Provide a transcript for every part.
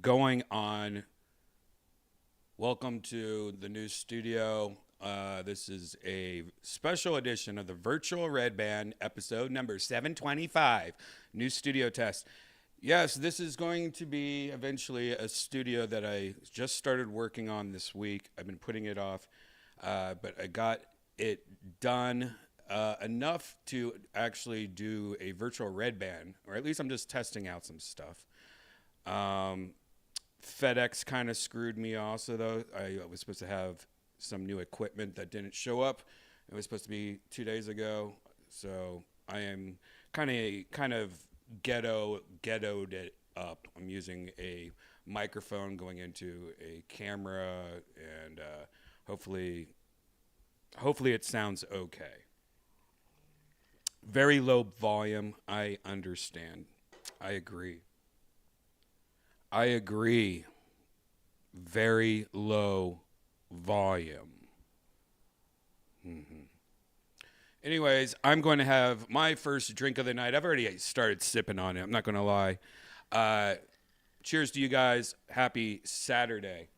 Going on. Welcome to the new studio. This is a special edition of the virtual Redban, episode number 725, new studio test. Yes, this is going to be eventually a studio that I just started working on this week. I've been putting it off, but I got it done enough to actually do a virtual Redban, or at least I'm just testing out some stuff. FedEx kind of screwed me also, though. I was supposed to have some new equipment that didn't show up. It was supposed to be 2 days ago, so I am kind of ghettoed it up. I'm using a microphone going into a camera, and hopefully it sounds okay. Very low volume. I understand. I agree. Very low volume. Anyways, I'm going to have my first drink of the night. I've already started sipping on it. I'm not going to lie. Cheers to you guys. Happy Saturday.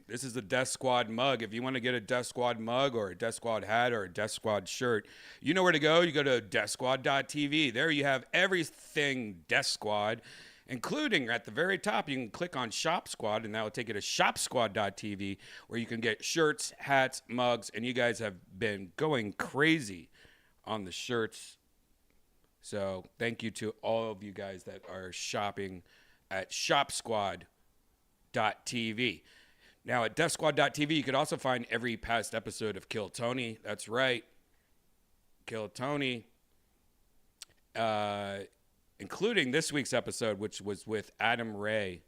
This is the Death Squad mug. If you want to get a Death Squad mug or a Death Squad hat or a Death Squad shirt, you know where to go. You go to DEATHSQUAD.tv. There you have everything Death Squad. including at the very top, you can click on Shop Squad, and that will take you to shopsquad.tv, where you can get shirts, hats, mugs, and you guys have been going crazy on the shirts. So thank you to all of you guys that are shopping at shopsquad.tv. Now at DEATHSQUAD.tv, you could also find every past episode of Kill Tony. That's right. Kill Tony. Including this week's episode, which was with Adam Ray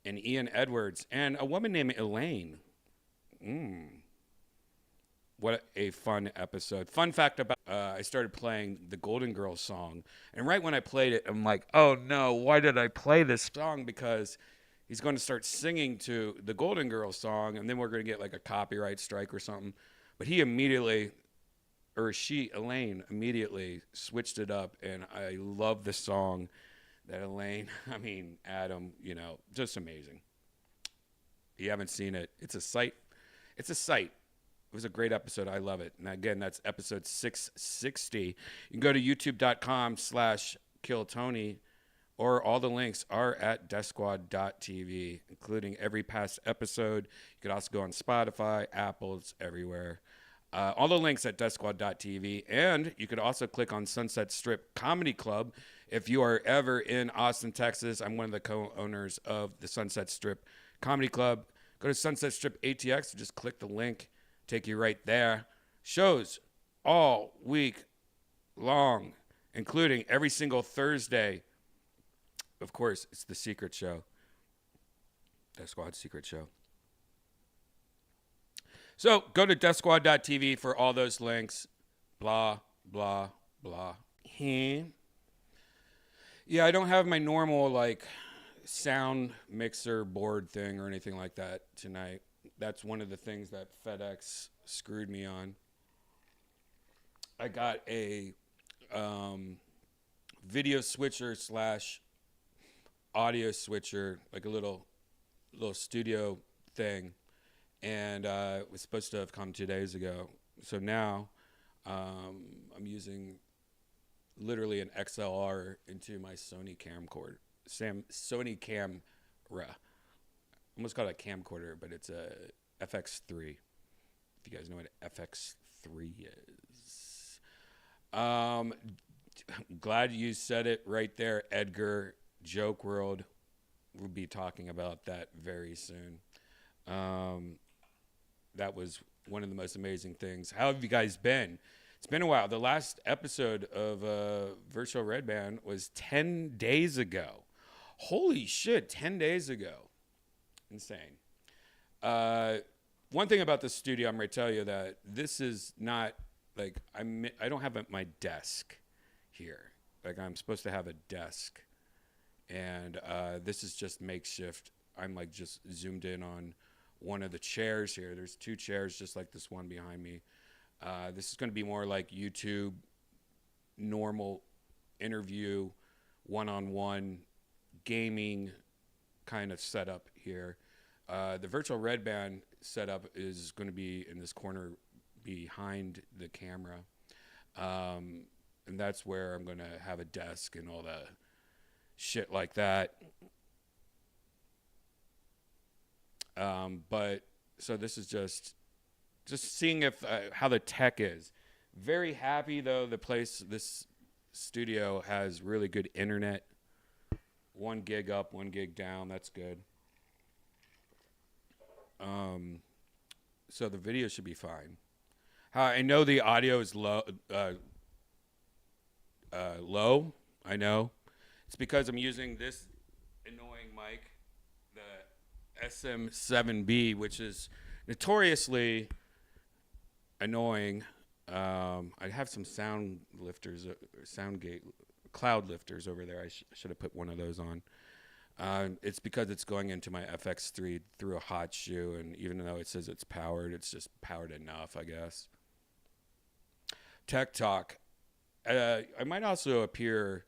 and Ian Edwards and a woman named Elaine. What a fun episode. Fun fact about I started playing the Golden Girls song, and right when I played it, I'm like, oh no, why did I play this song? Because he's going to start singing to the Golden Girls song, and then we're going to get like a copyright strike or something. But he immediately, or she, Elaine, immediately switched it up, and I love the song that Adam, just amazing. If you haven't seen it, it's a sight. It's a sight. It was a great episode. I love it. And again, that's episode 660. You can go to youtube.com/KillTony, or all the links are at DeathSquad.tv, including every past episode. You could also go on Spotify, Apple's, everywhere. All the links at DeathSquad.tv. And you could also click on Sunset Strip Comedy Club. If you are ever in Austin, Texas, I'm one of the co-owners of the Sunset Strip Comedy Club. Go to Sunset Strip ATX, just click the link. Take you right there. Shows all week long, including every single Thursday. Of course, it's the secret show. Death Squad Secret Show. So go to deathsquad.tv for all those links. Blah, blah, blah. Yeah, I don't have my normal, sound mixer board thing or anything like that tonight. That's one of the things that FedEx screwed me on. I got a video switcher / audio switcher, like a little studio thing, and it was supposed to have come 2 days ago. So now I'm using literally an XLR into my Sony camcorder. Sony camera. Almost called a camcorder, but it's a FX3. If you guys know what an FX3 is. Glad you said it right there, Edgar. Joke World. We'll be talking about that very soon. That was one of the most amazing things. How have you guys been? It's been a while. The last episode of Virtual Redban was 10 days ago. Holy shit, 10 days ago. Insane. One thing about the studio, I'm going to tell you that this is not I don't have my desk here. I'm supposed to have a desk, and this is just makeshift. I'm just zoomed in on one of the chairs here. There's 2 chairs just like this one behind me. This is going to be more like YouTube, normal interview, one-on-one gaming kind of setup here. The Virtual Redban setup is going to be in this corner behind the camera. And that's where I'm going to have a desk and all the shit like that. But so this is just seeing if how the tech is. Very happy though. This studio has really good internet. 1 gig up, 1 gig down. That's good. So the video should be fine. I know the audio is low. Low. I know. It's because I'm using this annoying mic, the SM7B, which is notoriously annoying. I have some sound lifters, cloud lifters over there. I should have put one of those on. It's because it's going into my FX3 through a hot shoe, and even though it says it's powered, it's just powered enough, I guess. Tech Talk. I might also appear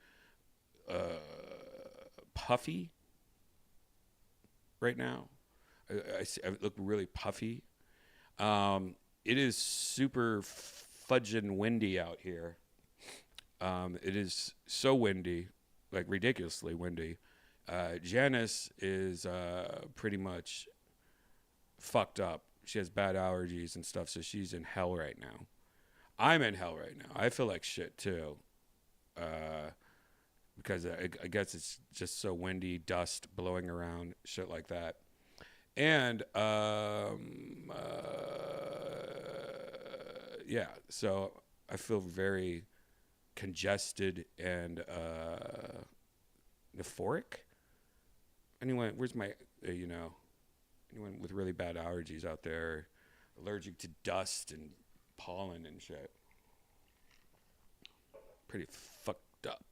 puffy right now. I look really puffy. It is super fudging windy out here. It is so windy, ridiculously windy. Janice is pretty much fucked up. She has bad allergies and stuff, so she's in hell right now. I'm in hell right now. I feel like shit too, because I guess it's just so windy, dust blowing around, shit like that. And yeah, so I feel very congested and euphoric. Anyone, where's my, anyone with really bad allergies out there, allergic to dust and pollen and shit? Pretty fucked up.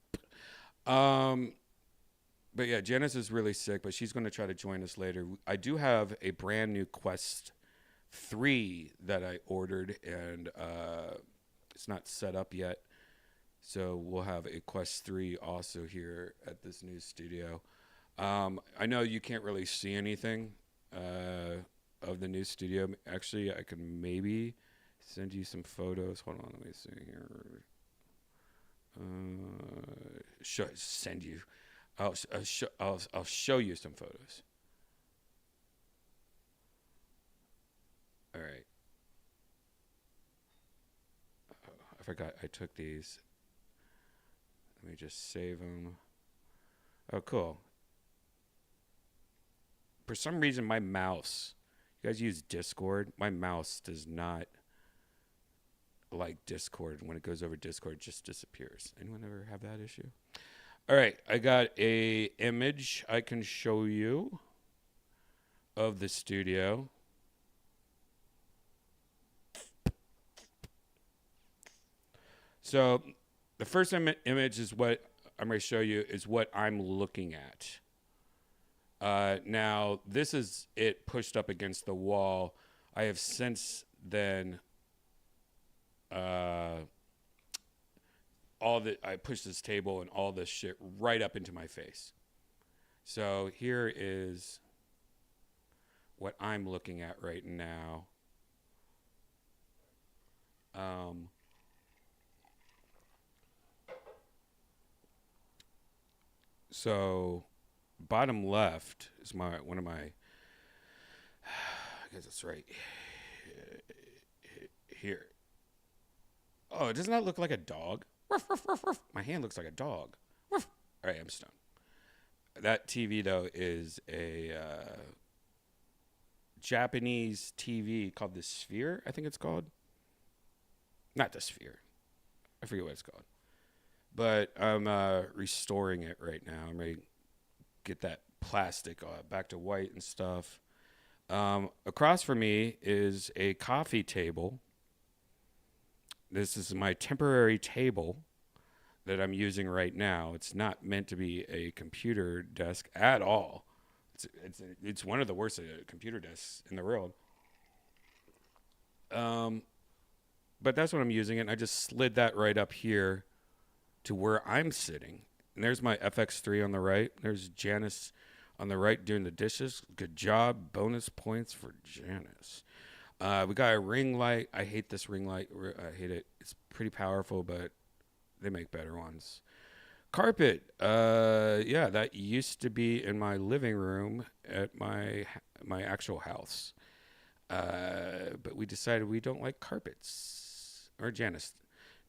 But yeah, Janice is really sick, but she's going to try to join us later. I do have a brand new Quest 3 that I ordered, and it's not set up yet. So we'll have a Quest 3 also here at this new studio. I know you can't really see anything of the new studio. Actually, I could maybe send you some photos. Hold on, let me see here. Send you. I'll show you some photos. All right. Oh, I forgot I took these. Let me just save them. Oh, cool. For some reason, my mouse, you guys use Discord? My mouse does not like Discord. When it goes over Discord, it just disappears. Anyone ever have that issue? All right, I got a image I can show you of the studio. So the first image is what I'm going to show you is what I'm looking at. Now, this is it pushed up against the wall. I have since then I pushed this table and all this shit right up into my face. So here is what I'm looking at right now. So bottom left is one of my, I guess it's right here. Oh, doesn't that look like a dog? Ruff, ruff, ruff, ruff. My hand looks like a dog. Ruff. All right, I'm stoned. That TV, though, is a Japanese TV called the Sphere, I think it's called. Not the Sphere. I forget what it's called. But I'm restoring it right now. I'm ready to get that plastic back to white and stuff. Across from me is a coffee table. This is my temporary table that I'm using right now. It's not meant to be a computer desk at all. It's one of the worst computer desks in the world. But that's what I'm using it. And I just slid that right up here to where I'm sitting. And there's my FX3 on the right. There's Janice on the right doing the dishes. Good job. Bonus points for Janice. We got a ring light. I hate this ring light. I hate it. It's pretty powerful, but they make better ones. Carpet. Yeah, that used to be in my living room at my actual house. But we decided we don't like carpets. Or Janice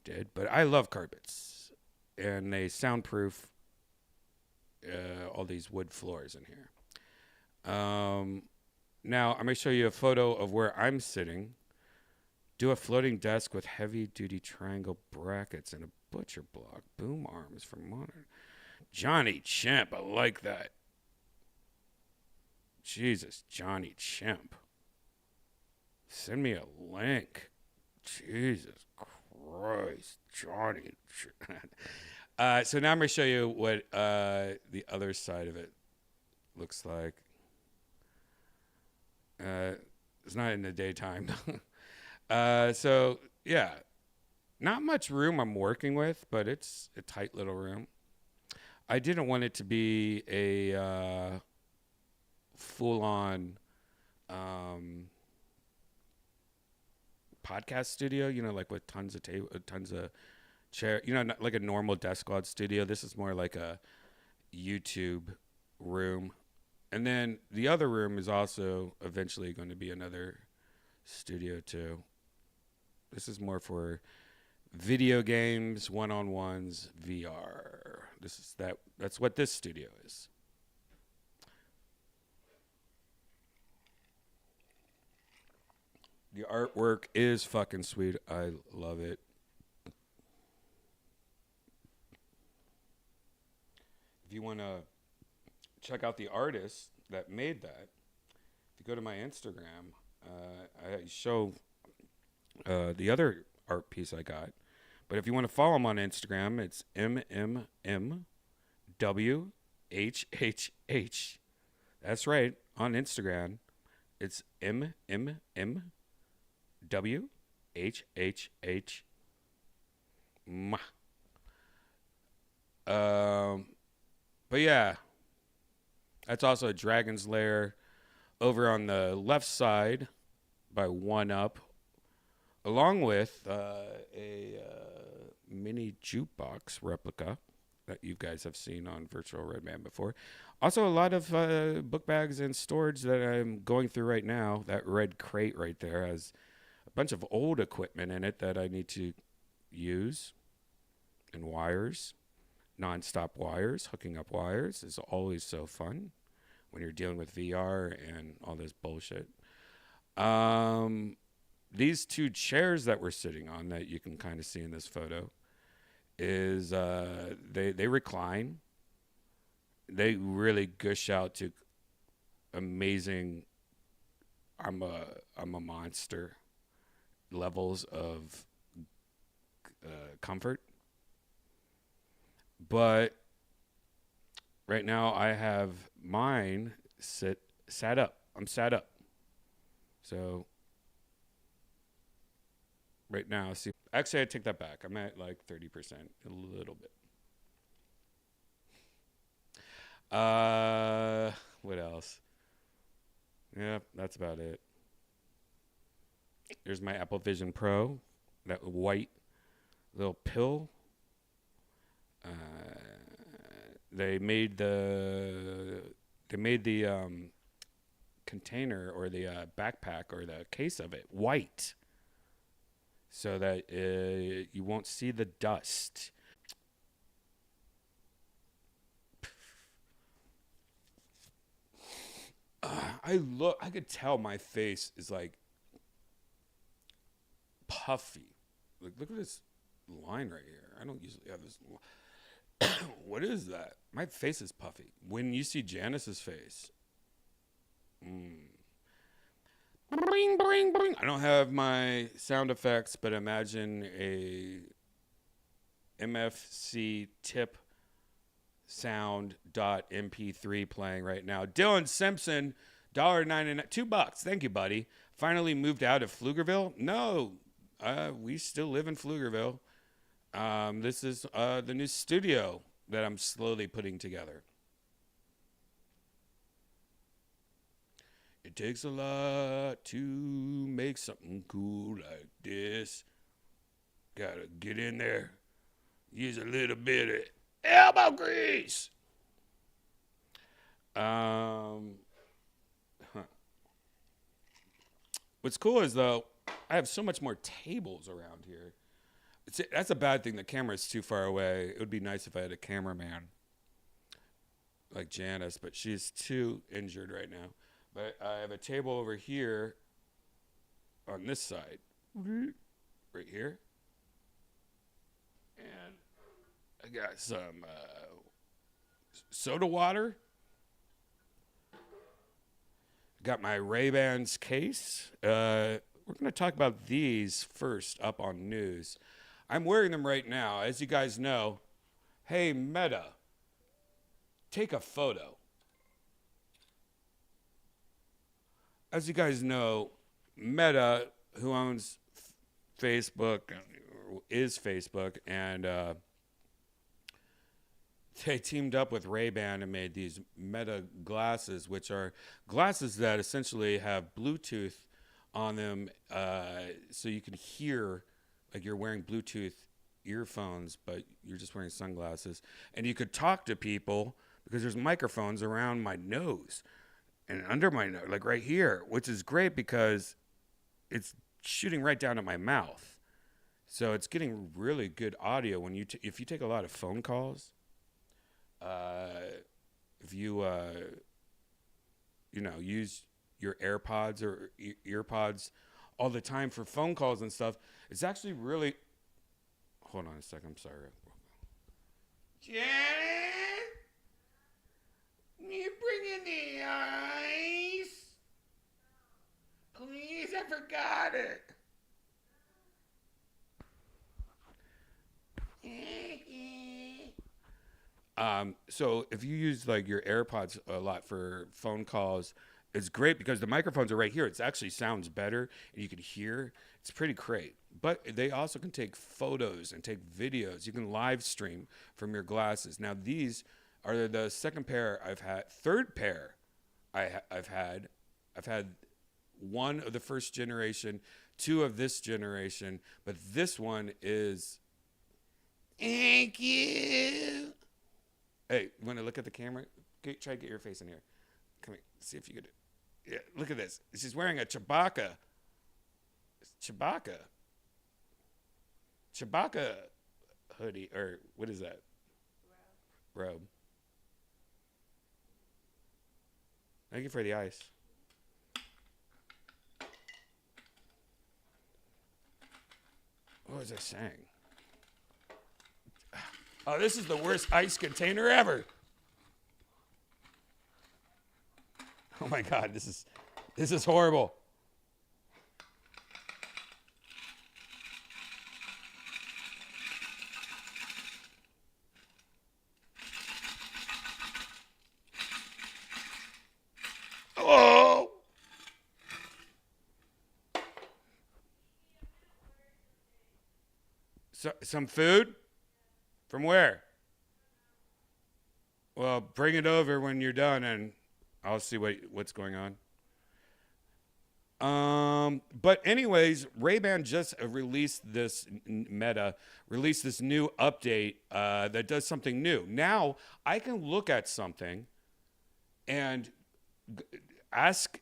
did. But I love carpets. And they soundproof all these wood floors in here. Now, I'm going to show you a photo of where I'm sitting. Do a floating desk with heavy-duty triangle brackets and a butcher block. Boom arms for monitor. Johnny Chimp, I like that. Jesus, Johnny Chimp. Send me a link. Jesus Christ, Johnny Chimp. So now I'm going to show you what the other side of it looks like. It's not in the daytime. So, yeah. Not much room I'm working with, but it's a tight little room. I didn't want it to be a full-on podcast studio, like with tons of chair, not like a normal DEATHSQUAD studio. This is more like a YouTube room. And then the other room is also eventually going to be another studio too. This is more for video games, one-on-ones, VR. That's what this studio is. The artwork is fucking sweet. I love it. If you want to check out the artist that made that, if you go to my Instagram, I show the other art piece I got. But if you want to follow him on Instagram, it's MMMWHHH. That's right. On Instagram, it's MMMWHHH. But yeah, that's also a Dragon's Lair over on the left side by One Up, along with a mini jukebox replica that you guys have seen on Virtual Redban before. Also, a lot of book bags and storage that I'm going through right now. That red crate right there has a bunch of old equipment in it that I need to use, and wires. Non-stop wires, hooking up wires is always so fun when you're dealing with VR and all this bullshit. These two chairs that we're sitting on that you can kind of see in this photo is they recline. They really gush out to amazing I'm a monster levels of comfort. But right now I have mine sat up. I'm sat up. So right now, see, actually I take that back. I'm at like 30%, a little bit. What else? Yeah, that's about it. There's my Apple Vision Pro, that white little pill. They made the container or the backpack or the case of it white, so that you won't see the dust. I could tell my face is like puffy. Look at this line right here. I don't usually have this. What is that? My face is puffy. When you see Janice's face, bring, bring, bring. I don't have my sound effects, but imagine a MFC tip sound.mp3 playing right now. Dylan Simpson, $1.99, $2. Thank you, buddy. Finally moved out of Pflugerville? No, we still live in Pflugerville. This is the new studio that I'm slowly putting together. It takes a lot to make something cool like this. Gotta get in there, use a little bit of elbow grease. What's cool is, though, I have so much more tables around here. That's a bad thing. The camera's too far away. It would be nice if I had a cameraman like Janice, but she's too injured right now. But I have a table over here on this side, right here. And I got some soda water. Got my Ray-Bans case. We're going to talk about these first up on news. I'm wearing them right now. As you guys know, hey, Meta, take a photo. As you guys know, Meta, who owns Facebook, is Facebook, and they teamed up with Ray-Ban and made these Meta glasses, which are glasses that essentially have Bluetooth on them, so you can hear like you're wearing Bluetooth earphones, but you're just wearing sunglasses. And you could talk to people because there's microphones around my nose and under my nose, like right here, which is great because it's shooting right down at my mouth. So it's getting really good audio when if you take a lot of phone calls. If you use your AirPods or earpods all the time for phone calls and stuff, it's actually really. Hold on a second. I'm sorry. Janet, you bringing the ice? Please, I forgot it. So if you use like your AirPods a lot for phone calls, it's great because the microphones are right here. It actually sounds better and you can hear. It's pretty great. But they also can take photos and take videos. You can live stream from your glasses. Now these are the second pair I've had. Third pair I've had. I've had one of the first generation, two of this generation, but this one is. Thank you. Hey, you want to look at the camera? Try to get your face in here. Come here. See if you could. Yeah, look at this. She's wearing a Chewbacca hoodie, or what is that? Robe. Thank you for the ice. What was I saying? Oh, this is the worst ice container ever. Oh my God, this is horrible. Oh. Some food? From where? Well, bring it over when you're done, and I'll see what's going on. But anyways, Redban just released this Meta released this new update that does something new. Now I can look at something and ask,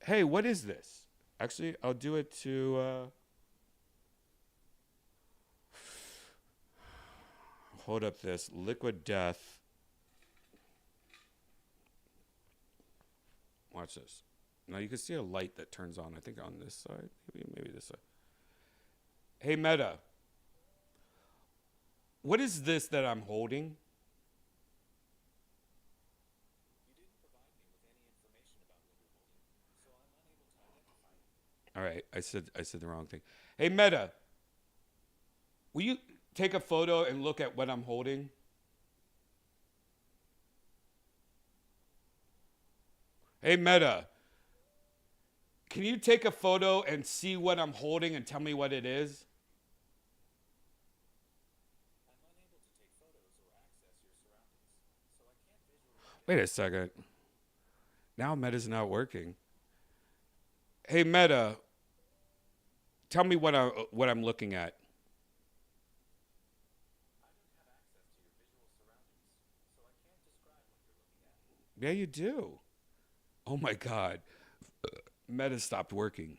"Hey, what is this?" Actually, I'll do it to. Hold up this liquid death. Watch this. Now you can see a light that turns on. I think on this side, maybe this side. Hey Meta, what is this that I'm holding? You didn't provide me with any information about what you're holding, so I'm unable to identify it. All right, I said the wrong thing. Hey Meta, will you take a photo and look at what I'm holding? Hey Meta, can you take a photo and see what I'm holding and tell me what it is? I'm unable to take photos or access your surroundings, so I can't visualize. Wait a second. Now Meta's not working. Hey Meta, tell me what I'm looking at. Yeah, you do. Oh my God. Meta stopped working.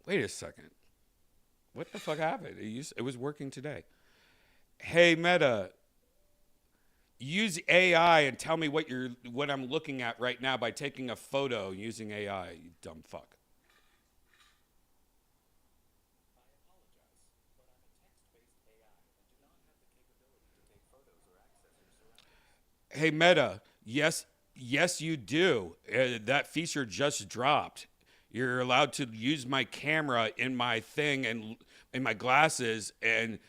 Wait a second. What the fuck happened? It was working today. Hey Meta, use AI and tell me what I'm looking at right now by taking a photo using AI, you dumb fuck. Hey Meta, yes, you do. That feature just dropped. You're allowed to use my camera in my thing and in my glasses and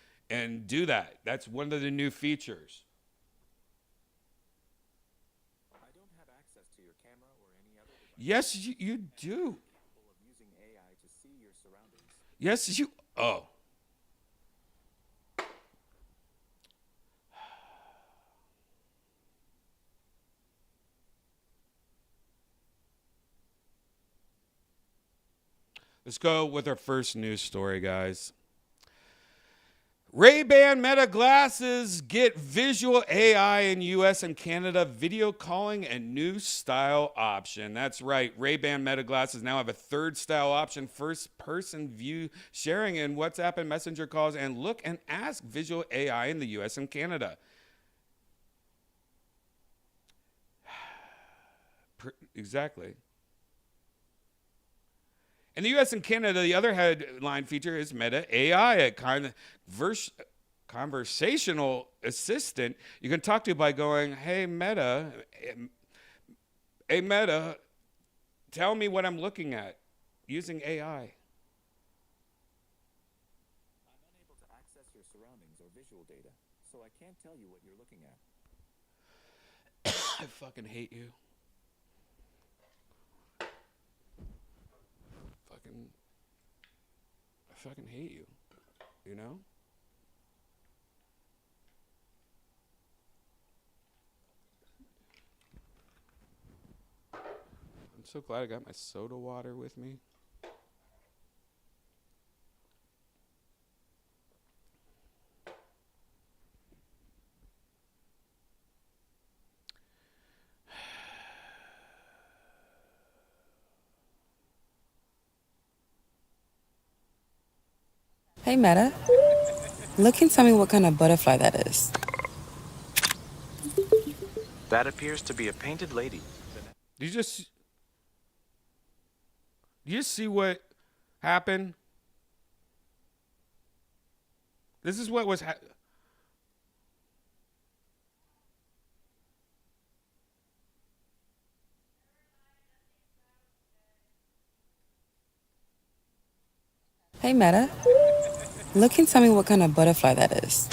do that. That's one of the new features. I don't have access to your camera or any other device. Yes, you do. Capable of using AI to see your surroundings. Yes, you. Oh. Let's go with our first news story, guys. Ray-Ban Meta glasses get visual AI in US and Canada, video calling, and new style option. That's right. Ray-Ban Meta glasses now have a third style option, first-person view sharing in WhatsApp and Messenger calls, and look and ask visual AI in the US and Canada. Exactly. In the US and Canada, the other headline feature is Meta AI, a conversational assistant you can talk to by going, hey, Meta, tell me what I'm looking at using AI. I'm unable to access your surroundings or visual data, so I can't tell you what you're looking at. I fucking hate you. I fucking hate you, you know? I'm so glad I got my soda water with me. Hey Meta, look and tell me what kind of butterfly that is. That appears to be a painted lady. Do you just see what happened? This is what was Hey Meta, look and tell me what kind of butterfly that is.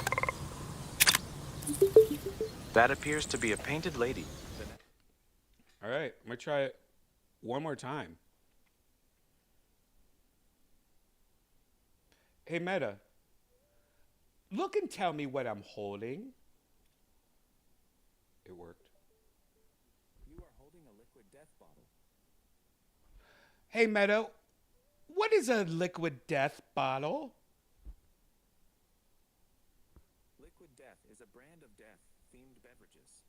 That appears to be a painted lady. All right, I'm gonna try it one more time. Hey Meta, look and tell me what I'm holding. It worked. You are holding a liquid death bottle. Hey Meta, what is a liquid death bottle? Liquid Death is a brand of death-themed beverages.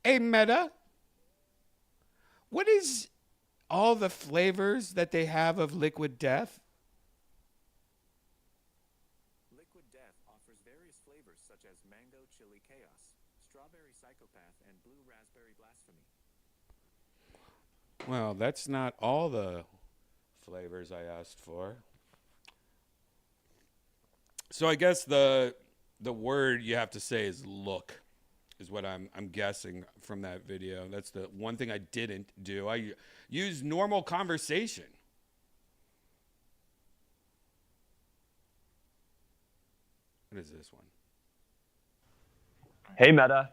Hey Meta, what is all the flavors that they have of liquid death? Liquid Death offers various flavors such as mango chili chaos, strawberry psychopath, and blue raspberry blasphemy. Well, that's not all the flavors I asked for. So I guess the word you have to say is look, is what I'm guessing from that video. That's the one thing I didn't do. I used normal conversation. What is this one? Hey Meta,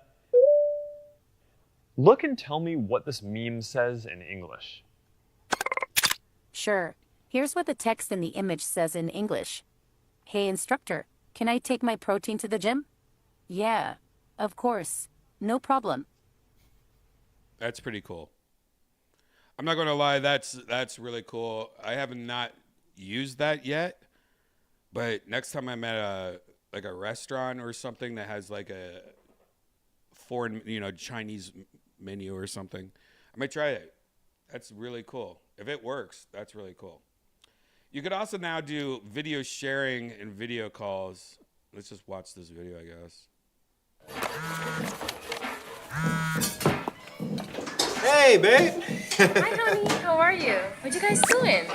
look and tell me what this meme says in English. Sure. Here's what the text in the image says in English. Hey instructor, can I take my protein to the gym? Yeah, of course. No problem. That's pretty cool. I'm not gonna lie, that's really cool. I have not used that yet, but next time I'm at a restaurant or something that has like a foreign, Chinese menu or something, I might try it. That's really cool. If it works, that's really cool. You could also now do video sharing and video calls. Let's just watch this video, I guess. Hey, babe. Hi, honey. How are you? What you guys doing?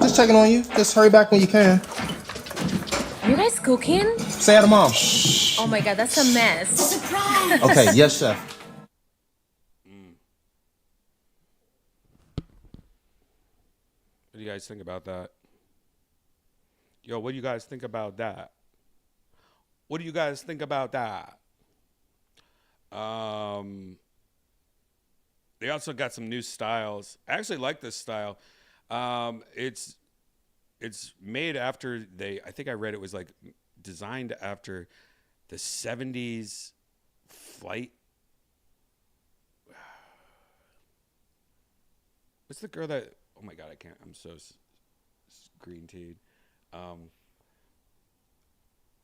Just checking on you. Just hurry back when you can. You guys cooking? Say hi to mom. Shh. Oh my god, that's a mess. Okay, yes, chef. What do you guys think about that? Yo, what do you guys think about that? What do you guys think about that? They also got some new styles. I actually like this style. It's made after I think I read it was like designed after the 70s flight. What's the girl that, oh my God, I can't, I'm so green teed.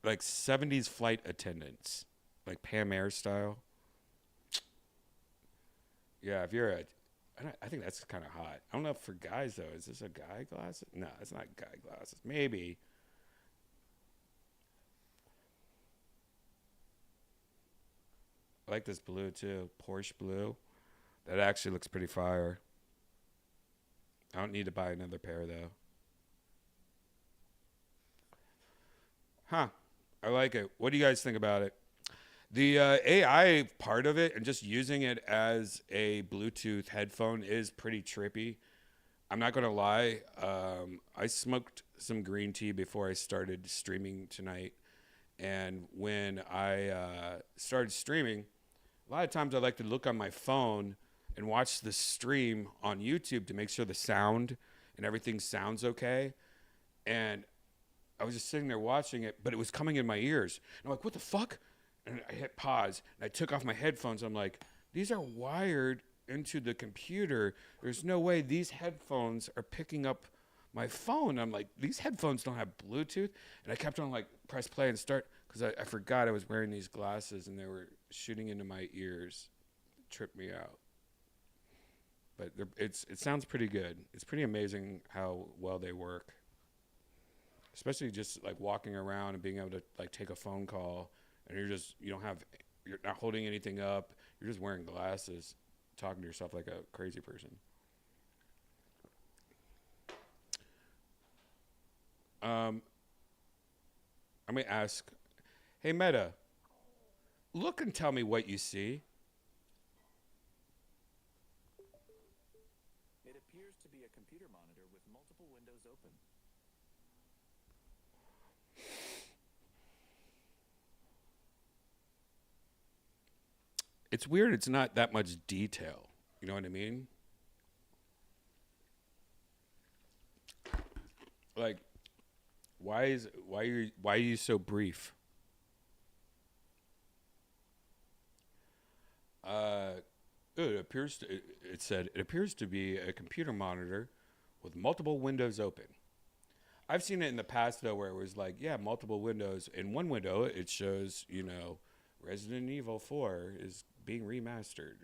like 70s flight attendants, like Pam Air style. Yeah, if you're I think that's kind of hot. I don't know if for guys though. Is this a guy glasses? No, it's not guy glasses. Maybe. I like this blue too, Porsche blue. That actually looks pretty fire. I don't need to buy another pair though. Huh. I like it. What do you guys think about it? The AI part of it and just using it as a Bluetooth headphone is pretty trippy. I'm not going to lie. I smoked some green tea before I started streaming tonight. And when I started streaming, a lot of times I like to look on my phone and watch the stream on YouTube to make sure the sound and everything sounds okay. And I was just sitting there watching it, but it was coming in my ears. And I'm like, what the fuck? And I hit pause, and I took off my headphones. I'm like, these are wired into the computer. There's no way these headphones are picking up my phone. I'm like, these headphones don't have Bluetooth. And I kept on like press play and start because I forgot I was wearing these glasses and they were shooting into my ears. It tripped me out. But it sounds pretty good. It's pretty amazing how well they work. Especially just like walking around and being able to like take a phone call and you're not holding anything up. You're just wearing glasses, talking to yourself like a crazy person. I'm gonna ask, hey Meta, look and tell me what you see. It appears to be a computer monitor with multiple windows open. It's weird. It's not that much detail. You know what I mean? Like, why are you so brief? It said it appears to be a computer monitor with multiple windows open. I've seen it in the past though, where it was like, yeah, multiple windows. In one window, it shows, Resident Evil 4 is being remastered.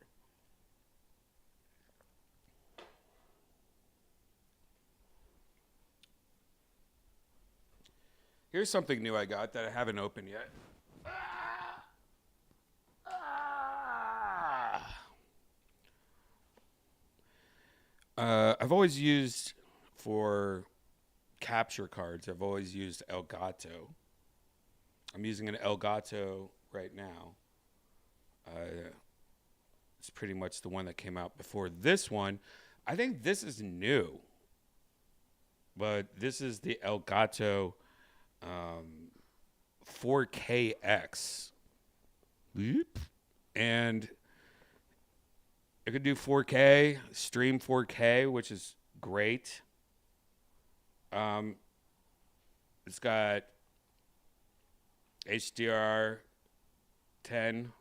Here's something new I got that I haven't opened yet. I've always used for capture cards. I've always used Elgato. I'm using an Elgato right now. It's pretty much the one that came out before this one. I think this is new, but this is the Elgato 4KX. And it could do 4K, stream 4K, which is great. It's got HDR 10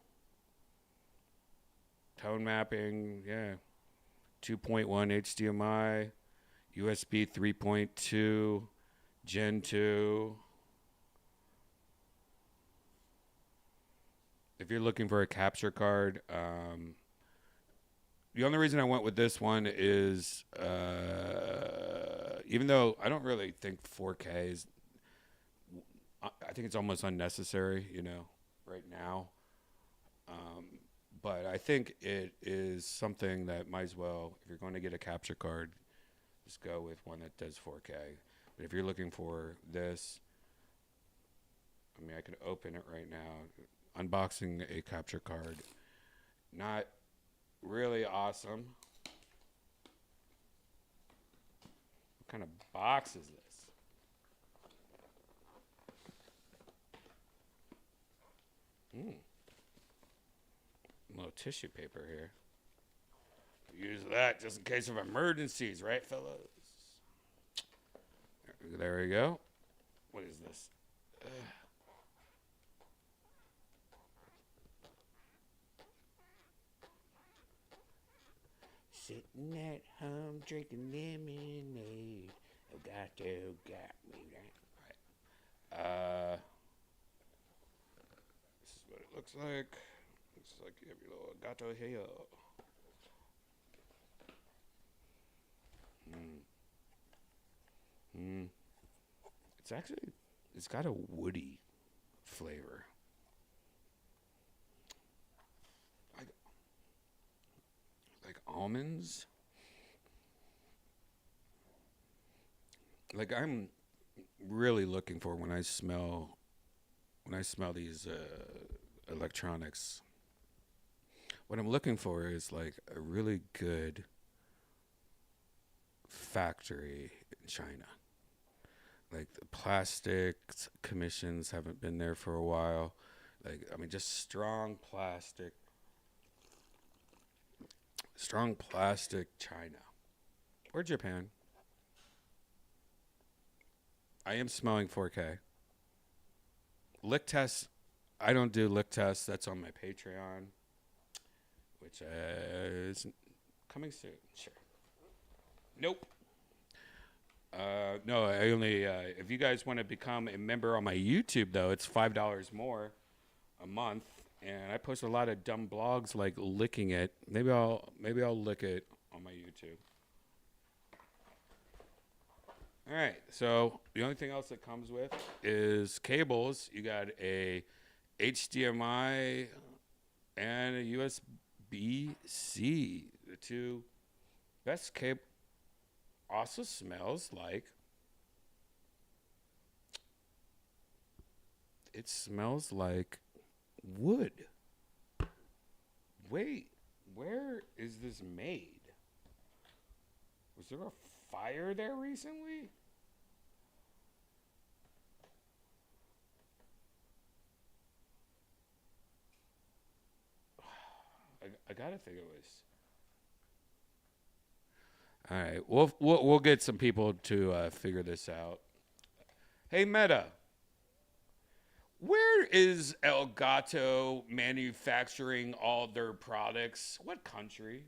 tone mapping, 2.1 HDMI, USB 3.2, Gen 2. If you're looking for a capture card, the only reason I went with this one is even though I don't really think 4K is, I think it's almost unnecessary, right now. But I think it is something that might as well, if you're going to get a capture card, just go with one that does 4K. But if you're looking for this, I could open it right now. Unboxing a capture card. Not really awesome. What kind of box is this? A little tissue paper here. Use that just in case of emergencies, right, fellas? There we go. What is this? Sitting at home drinking lemonade. Got me right. looks like. Looks like you have your little gato here. It's got a woody flavor. Like almonds. Like I'm really looking for when I smell these electronics. What I'm looking for is like a really good factory in China. Like the plastics commissions haven't been there for a while. Like, I mean, just strong plastic China or Japan. I am smelling 4K. Lick tests. I don't do lick tests. That's on my Patreon, which is coming soon. Sure. Nope. No, I only, if you guys want to become a member on my YouTube, though, it's $5 more a month. And I post a lot of dumb blogs like licking it. Maybe I'll lick it on my YouTube. All right. So the only thing else that comes with is cables. You got a HDMI and a USB-C. The two best cable. Also smells like. It smells like wood. Wait, where is this made? Was there a fire there recently? I gotta think it was. All right, we'll get some people to figure this out. Hey, Meta. Where is Elgato manufacturing all their products? What country?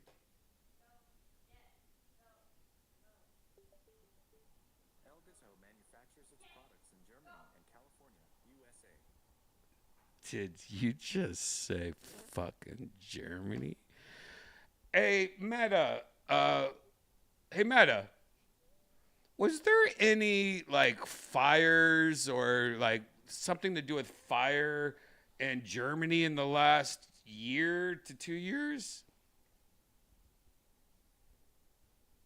Elgato manufactures its products in Germany and California, USA. Did you just say fucking Germany? Hey, Meta. Hey, Meta. Was there any like fires or like something to do with fire in Germany in the last year to 2 years?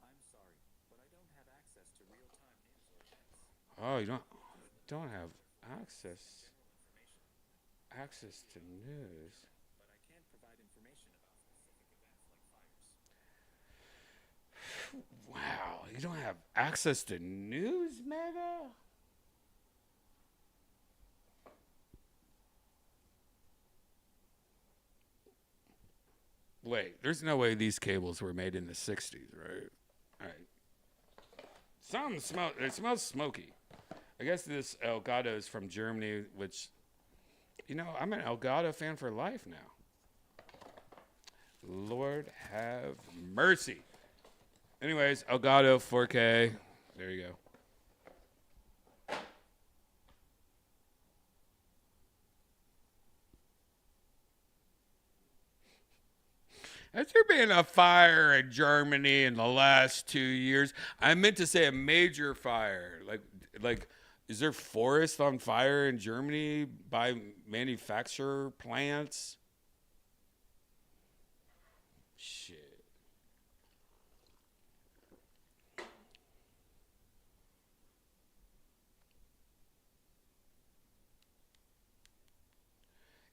I'm sorry, but I don't have access to real-time news or events. Oh, you don't have access to news. But I can provide information about specific events like fires. Wow, you don't have access to news, Mega? Wait, there's no way these cables were made in the 60s, right? All right. It smells smoky. I guess this Elgato is from Germany, which, you know, I'm an Elgato fan for life now. Lord have mercy. Anyways, Elgato 4K. There you go. Has there been a fire in Germany in the last 2 years? I meant to say a major fire. Like, is there forest on fire in Germany by manufacturer plants? Shit.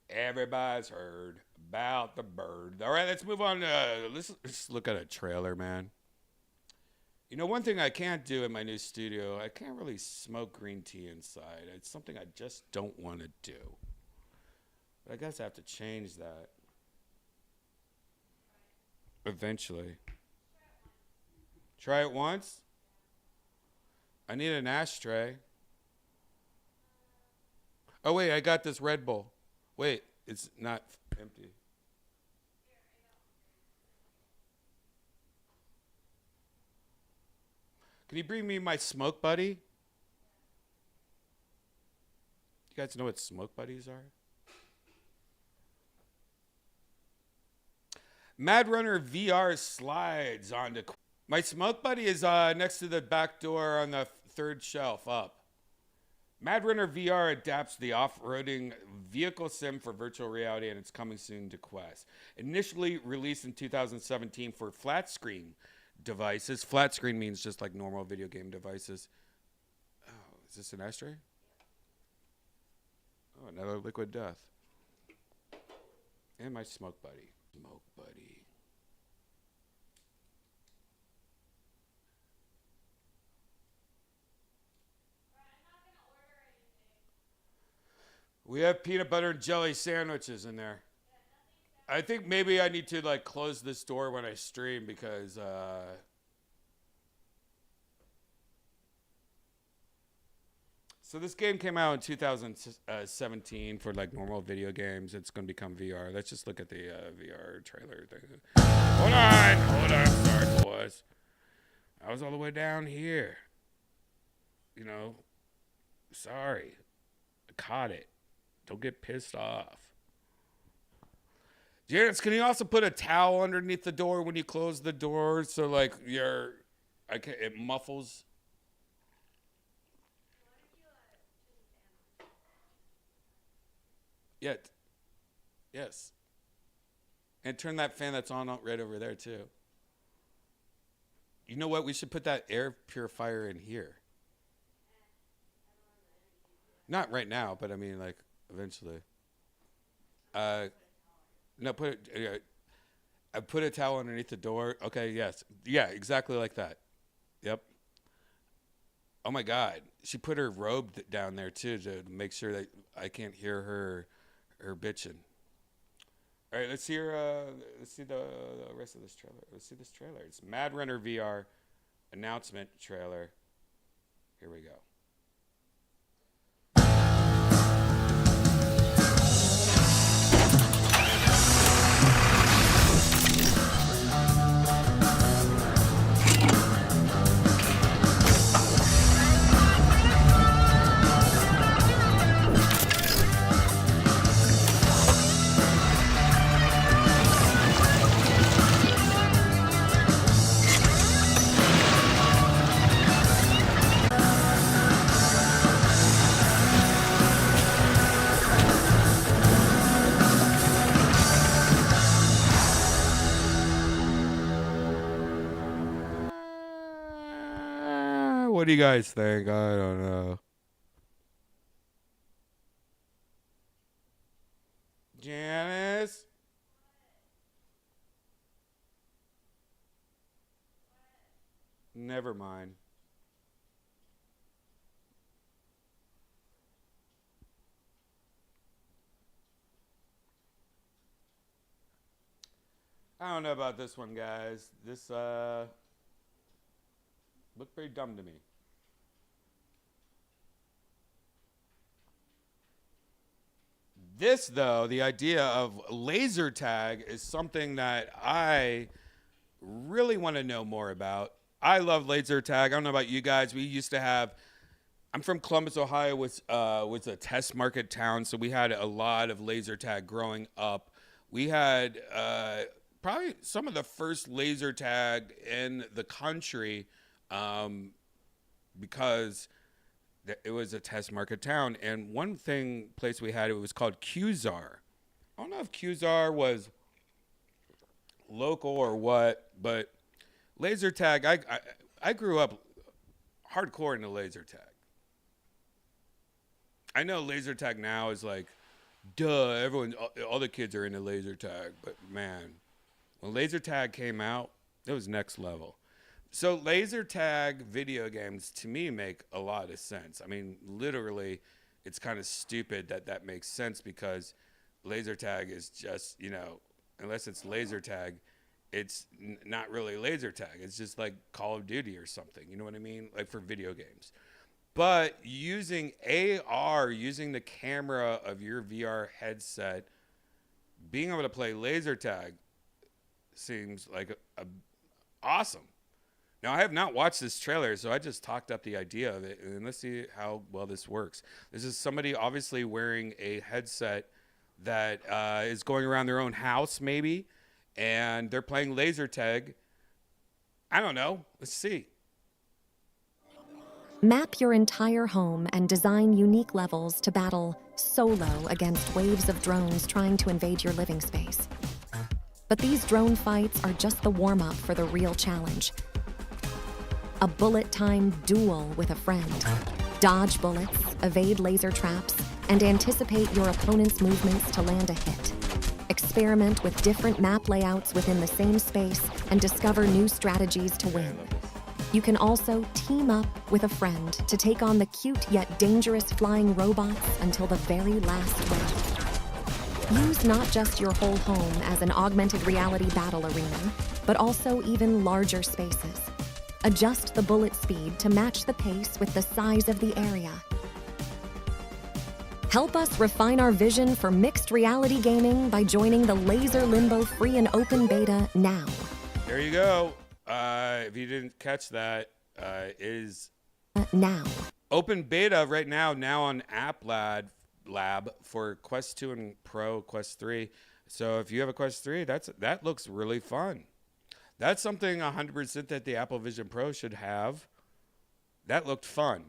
Everybody's heard about the bird. All right, let's move on. Let's look at a trailer, man. You know, one thing I can't do in my new studio, I can't really smoke green tea inside. It's something I just don't want to do. But I guess I have to change that eventually. Try it once. I need an ashtray. Oh, wait, I got this Red Bull. Wait, it's not empty. Can you bring me my smoke buddy? You guys know what smoke buddies are? Mad Runner VR slides onto. My smoke buddy is next to the back door on the third shelf up. Mad Runner VR adapts the off-roading vehicle sim for virtual reality, and it's coming soon to Quest. Initially released in 2017 for flat screen devices. Flat screen means just like normal video game devices. Oh, is this an ashtray? Oh, another liquid death. And my smoke buddy. Smoke buddy. We have peanut butter and jelly sandwiches in there. I think maybe I need to like close this door when I stream because so this game came out in 2017 for like normal video games. It's going to become VR. Let's just look at the VR trailer thing. Hold on. Sorry, boys. I was all the way down here. You know, sorry. I caught it. Don't get pissed off. Janice, can you also put a towel underneath the door when you close the door so like it muffles? Yet. Yes. And turn that fan that's on right over there too. You know what? We should put that air purifier in here. Not right now, but I mean like eventually. No, I put a towel underneath the door. Okay, yes. Yeah, exactly like that. Yep. Oh my God. She put her robe down there too to make sure that I can't hear her bitching. All right, let's see the rest of this trailer. Let's see this trailer. It's Mad Runner VR announcement trailer. Here we go. What do you guys think? I don't know. Janice? Never mind. I don't know about this one, guys. This looked pretty dumb to me. This, though, the idea of laser tag is something that I really want to know more about. I love laser tag. I don't know about you guys. We used to have. I'm from Columbus, Ohio, was a test market town, so we had a lot of laser tag growing up. We had probably some of the first laser tag in the country because it was a test market town. And one place we had, it was called Qzar. I don't know if Qzar was local or what, but laser tag, I grew up hardcore into laser tag. I know laser tag now is like, duh, all the kids are into laser tag, but man, when laser tag came out, it was next level. So laser tag video games to me make a lot of sense. I mean, literally, it's kind of stupid that makes sense because laser tag is just, unless it's laser tag, it's not really laser tag. It's just like Call of Duty or something. You know what I mean? Like for video games. But using AR, using the camera of your VR headset, being able to play laser tag seems like awesome. Now, I have not watched this trailer, so I just talked up the idea of it, and let's see how well this works. This is somebody obviously wearing a headset that is going around their own house, maybe, and they're playing laser tag. I don't know. Let's see. Map your entire home and design unique levels to battle solo against waves of drones trying to invade your living space. But these drone fights are just the warm-up for the real challenge. A bullet-time duel with a friend. Dodge bullets, evade laser traps, and anticipate your opponent's movements to land a hit. Experiment with different map layouts within the same space and discover new strategies to win. You can also team up with a friend to take on the cute yet dangerous flying robots until the very last round. Use not just your whole home as an augmented reality battle arena, but also even larger spaces. Adjust the bullet speed to match the pace with the size of the area. Help us refine our vision for mixed reality gaming by joining the Laser Limbo free and open beta now. There you go. If you didn't catch that, is now. open beta right now on App Lab for Quest 2 and Pro Quest 3. So if you have a Quest 3, that looks really fun. That's something 100% that the Apple Vision Pro should have. That looked fun.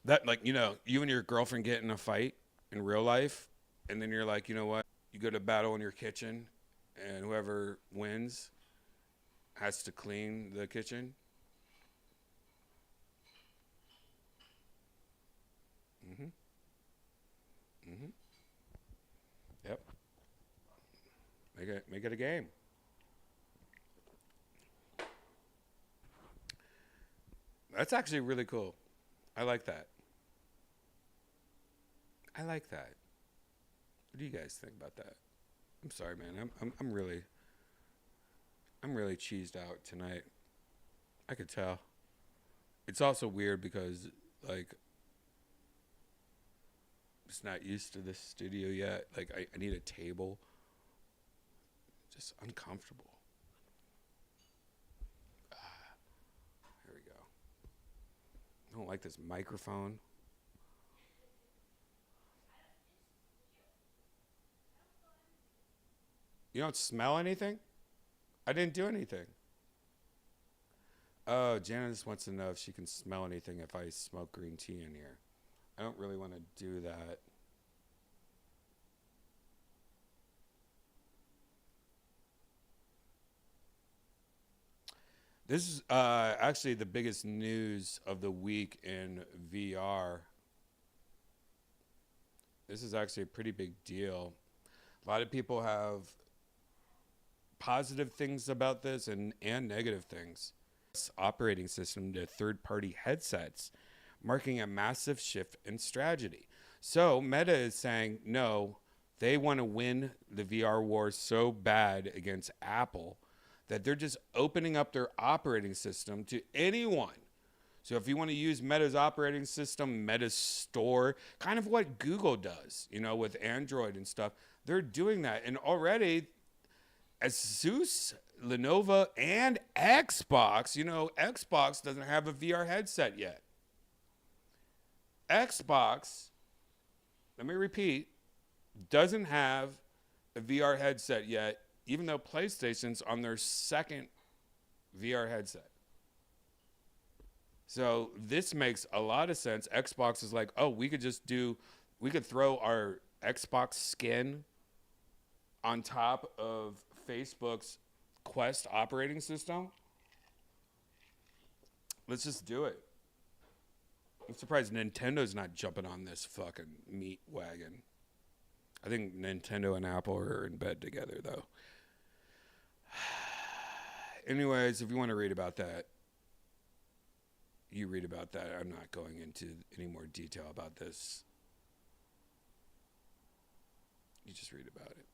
That, like, you know, you and your girlfriend get in a fight in real life, and then you're like, you know what? You go to battle in your kitchen, and whoever wins has to clean the kitchen. Yep. Make it a game. That's actually really cool. I like that. What do you guys think about that? I'm sorry, man. I'm really cheesed out tonight. I could tell. It's also weird because, like, I'm just not used to this studio yet. Like, I need a table. Just uncomfortable. Here we go. I don't like this microphone. You don't smell anything? I didn't do anything. Oh, Janice wants to know if she can smell anything if I smoke green tea in here. I don't really want to do that. This is actually the biggest news of the week in VR. This is actually a pretty big deal. A lot of people have positive things about this and negative things. This operating system to third-party headsets, marking a massive shift in strategy. So Meta is saying, no, they want to win the VR war so bad against Apple that they're just opening up their operating system to anyone. So if you want to use Meta's operating system, Meta's store, kind of what Google does, you know, with Android and stuff, they're doing that. And already, Asus, Lenovo, and Xbox, you know, Xbox doesn't have a VR headset yet. Xbox, let me repeat, doesn't have a VR headset yet, even though PlayStation's on their second VR headset. So this makes a lot of sense. Xbox is like, oh, we could throw our Xbox skin on top of Facebook's Quest operating system. Let's just do it. I'm surprised Nintendo's not jumping on this fucking meat wagon. I think Nintendo and Apple are in bed together, though. Anyways, if you want to read about that, you read about that. I'm not going into any more detail about this. You just read about it.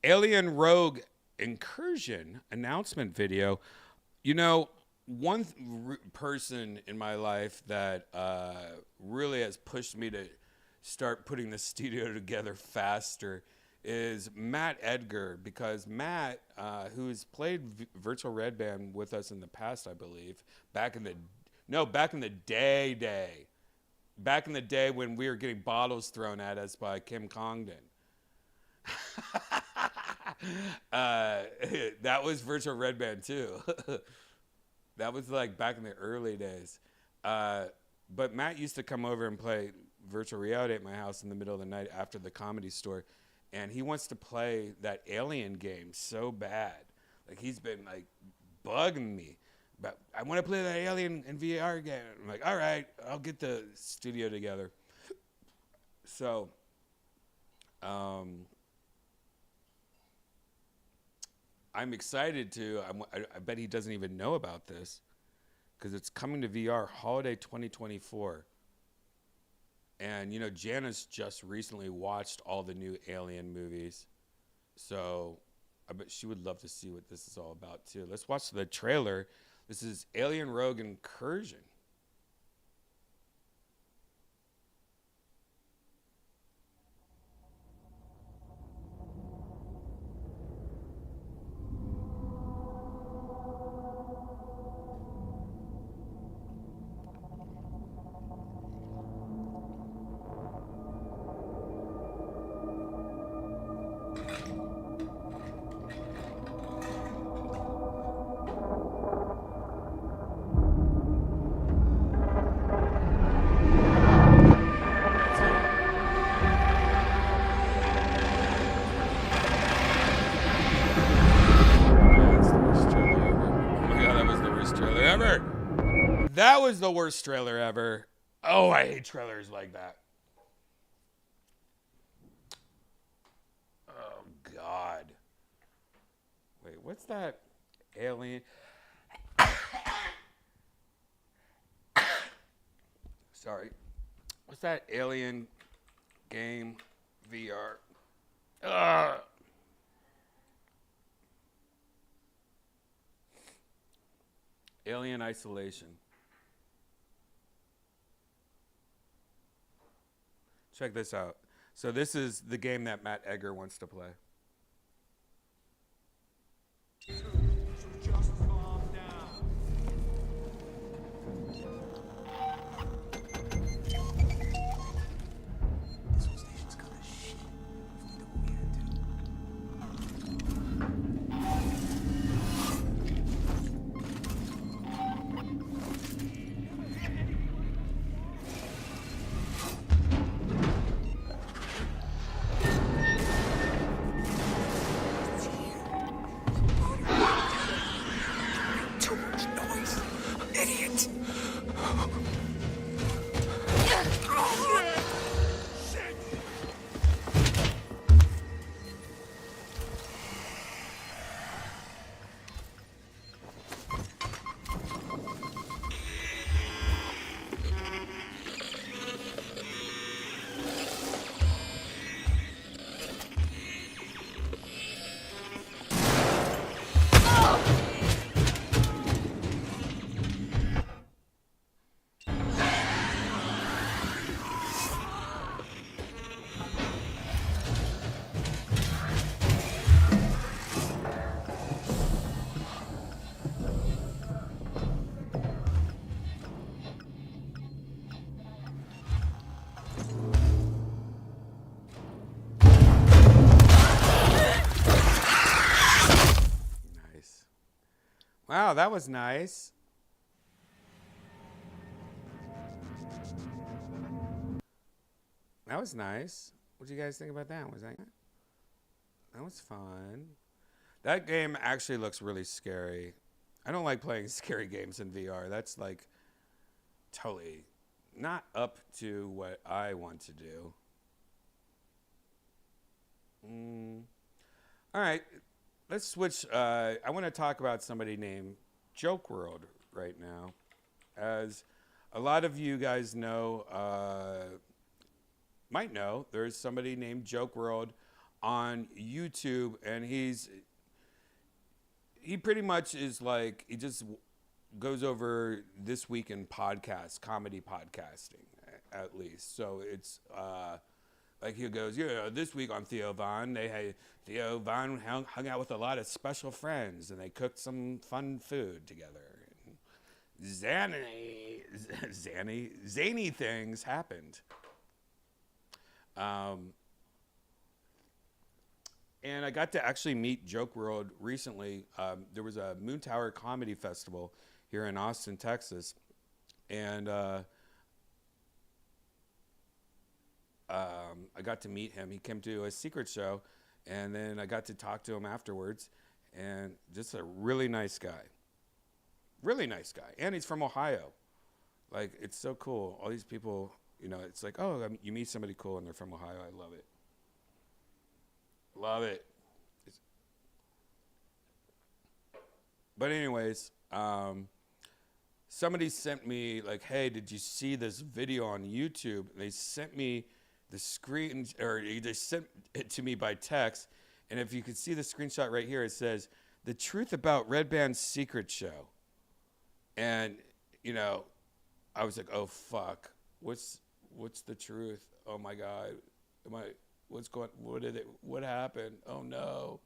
Alien Rogue Incursion announcement video. You know, one person in my life that really has pushed me to start putting the studio together faster is Matt Edgar, because Matt, who's played Virtual Redban with us in the past, I believe, back in the day, back in the day when we were getting bottles thrown at us by Kim Congdon. That was virtual Redban too. That was like back in the early days. But Matt used to come over and play virtual reality at my house in the middle of the night after the Comedy Store, and he wants to play that Alien game so bad. Like he's been like bugging me, but I want to play that Alien in VR game. I'm like, all right, I'll get the studio together. So, I'm excited to. I bet he doesn't even know about this, because it's coming to VR holiday 2024. And you know, Janice just recently watched all the new Alien movies, so I bet she would love to see what this is all about too. Let's watch the trailer. This is Alien Rogue Incursion. That was the worst trailer ever. Oh, I hate trailers like that. Oh, God. Wait, what's that Alien? Sorry. What's that Alien game VR? Alien Isolation. Check this out. So this is the game that Matt Egger wants to play. Wow, that was nice. That was nice. What do you guys think about that? That was fun. That game actually looks really scary. I don't like playing scary games in VR. That's like totally not up to what I want to do. All right. Let's switch. I want to talk about somebody named Joke World right now. As a lot of you guys know, might know, there's somebody named Joke World on YouTube, and he pretty much is like, he just goes over this week in podcast, comedy podcasting, at least. So it's like he goes, yeah, this week on Theo Von, Theo Von hung out with a lot of special friends, and they cooked some fun food together. And zany things happened. And I got to actually meet Joke World recently. There was a Moon Tower Comedy Festival here in Austin, Texas. And I got to meet him. He came to a secret show, and then I got to talk to him afterwards. And just a really nice guy. Really nice guy. And he's from Ohio. Like, it's so cool. All these people, you know, it's like, oh, you meet somebody cool and they're from Ohio. I love it. Love it. But anyways, somebody sent me like, hey, did you see this video on YouTube? And they sent me the screen, or they sent it to me by text. And if you could see the screenshot right here, it says, "The truth about Redban's secret show." And, you know, I was like, oh, fuck. What's the truth? Oh, my God. What happened? Oh, no.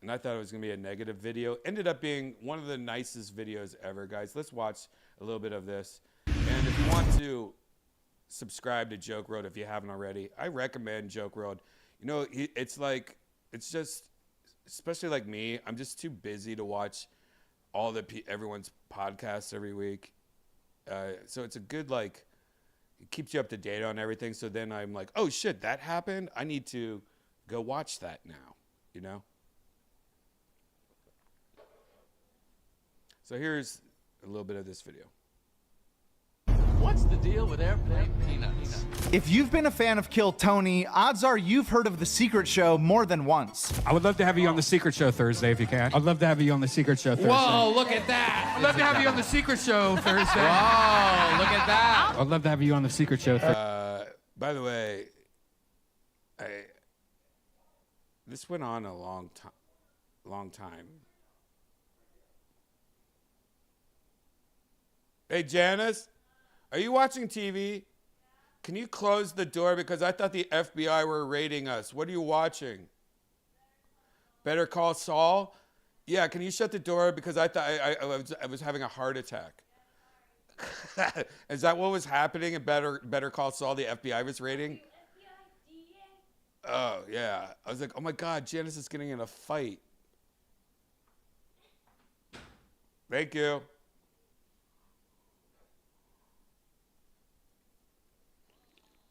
And I thought it was going to be a negative video. Ended up being one of the nicest videos ever, guys. Let's watch a little bit of this. And if you want to subscribe to Joke World if you haven't already, I recommend Joke World. You know, it's just, especially like me, I'm just too busy to watch all everyone's podcasts every week. So it's a good, like, it keeps you up to date on everything. So then I'm like, oh, shit, that happened? I need to go watch that now, you know? So here's a little bit of this video. What's the deal with airplane peanuts? If you've been a fan of Kill Tony, odds are you've heard of The Secret Show more than once. I would love to have you on The Secret Show Thursday if you can. I'd love to have you on The Secret Show Thursday. Whoa, look at that. I'd love to have you on The Secret Show Thursday. Whoa, look at that. I'd love to have you on The Secret Show Thursday. By the way, this went on a long time. Hey, Janice, are you watching TV? Can you close the door because I thought the FBI were raiding us. What are you watching? Better Call Saul? Yeah, can you shut the door because I thought I was having a heart attack. Is that what was happening in Better Call Saul? The FBI was raiding? Oh, yeah. I was like, oh my God, Janice is getting in a fight. Thank you.